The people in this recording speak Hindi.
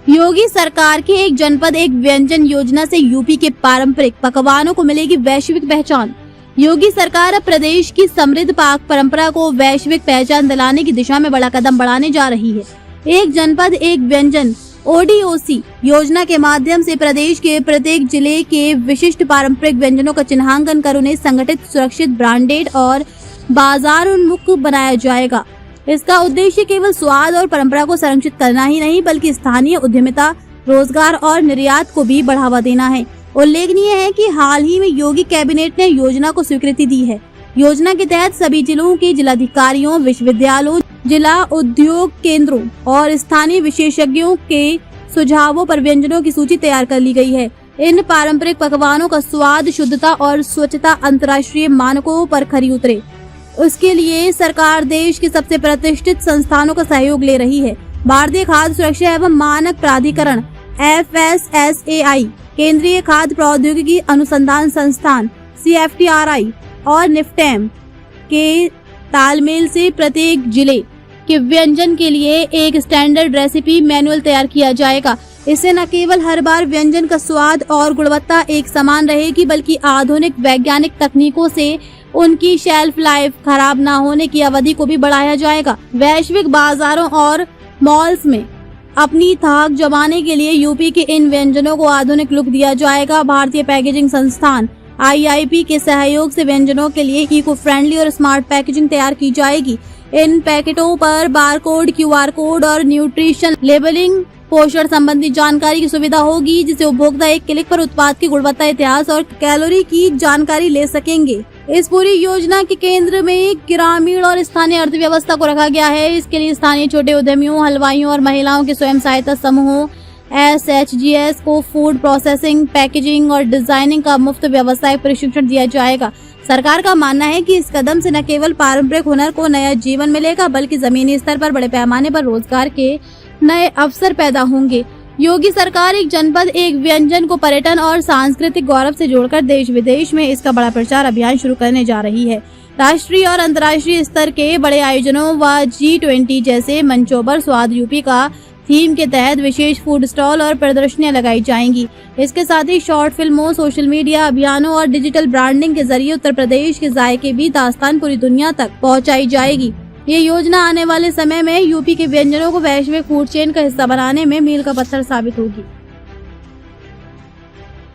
योगी सरकार के एक जनपद एक व्यंजन योजना से यूपी के पारंपरिक पकवानों को मिलेगी वैश्विक पहचान। योगी सरकार अब प्रदेश की समृद्ध पाक परंपरा को वैश्विक पहचान दिलाने की दिशा में बड़ा कदम बढ़ाने जा रही है। एक जनपद एक व्यंजन ODOC योजना के माध्यम से प्रदेश के प्रत्येक जिले के विशिष्ट पारंपरिक व्यंजनों का चिन्हांकन कर उन्हें संगठित, सुरक्षित, ब्रांडेड और बाजार उन्मुख बनाया जाएगा। इसका उद्देश्य केवल स्वाद और परंपरा को संरक्षित करना ही नहीं, बल्कि स्थानीय उद्यमिता, रोजगार और निर्यात को भी बढ़ावा देना है। उल्लेखनीय है कि हाल ही में योगी कैबिनेट ने योजना को स्वीकृति दी है। योजना के तहत सभी जिलों के जिलाधिकारियों, विश्वविद्यालयों, जिला उद्योग केंद्रों और स्थानीय विशेषज्ञों के सुझावों पर व्यंजनों की सूची तैयार कर ली गई है। इन पारंपरिक पकवानों का स्वाद, शुद्धता और स्वच्छता अंतर्राष्ट्रीय मानकों पर खरी उतरे, उसके लिए सरकार देश के सबसे प्रतिष्ठित संस्थानों का सहयोग ले रही है। भारतीय खाद्य सुरक्षा एवं मानक प्राधिकरण FSSAI, केंद्रीय खाद्य प्रौद्योगिकी अनुसंधान संस्थान CFTRI और निफ्टेम के तालमेल से प्रत्येक जिले के व्यंजन के लिए एक स्टैंडर्ड रेसिपी मैनुअल तैयार किया जाएगा। इससे न केवल हर बार व्यंजन का स्वाद और गुणवत्ता एक समान रहेगी, बल्कि आधुनिक वैज्ञानिक तकनीकों से उनकी शेल्फ लाइफ, खराब ना होने की अवधि को भी बढ़ाया जाएगा। वैश्विक बाजारों और मॉल्स में अपनी थाक जमाने के लिए यूपी के इन व्यंजनों को आधुनिक लुक दिया जाएगा। भारतीय पैकेजिंग संस्थान IIP के सहयोग से व्यंजनों के लिए इको फ्रेंडली और स्मार्ट पैकेजिंग तैयार की जाएगी। इन पैकेटों पर बारकोड, QR कोड और न्यूट्रिशन लेबलिंग, पोषण संबंधी जानकारी की सुविधा होगी, जिससे उपभोक्ता एक क्लिक पर उत्पाद की गुणवत्ता, इतिहास और कैलोरी की जानकारी ले सकेंगे। इस पूरी योजना के केंद्र में ग्रामीण और स्थानीय अर्थव्यवस्था को रखा गया है। इसके लिए स्थानीय छोटे उद्यमियों, हलवाइयों और महिलाओं के स्वयं सहायता समूहों SHGS को फूड प्रोसेसिंग, पैकेजिंग और डिजाइनिंग का मुफ्त व्यावसायिक प्रशिक्षण दिया जाएगा। सरकार का मानना है कि इस कदम से न केवल पारंपरिक हुनर को नया जीवन मिलेगा, बल्कि जमीनी स्तर पर बड़े पैमाने पर रोजगार के नए अवसर पैदा होंगे। योगी सरकार एक जनपद एक व्यंजन को पर्यटन और सांस्कृतिक गौरव से जोड़कर देश विदेश में इसका बड़ा प्रचार अभियान शुरू करने जा रही है। राष्ट्रीय और अंतर्राष्ट्रीय स्तर के बड़े आयोजनों व G20 जैसे मंचों पर स्वाद यूपी का थीम के तहत विशेष फूड स्टॉल और प्रदर्शनियां लगाई जाएंगी। इसके साथ ही शॉर्ट फिल्मों, सोशल मीडिया अभियानों और डिजिटल ब्रांडिंग के जरिए उत्तर प्रदेश के जायके भी दास्तान पूरी दुनिया तक पहुंचाई जाएगी। ये योजना आने वाले समय में यूपी के व्यंजनों को वैश्विक फूड चेन का हिस्सा बनाने में मील का पत्थर साबित होगी।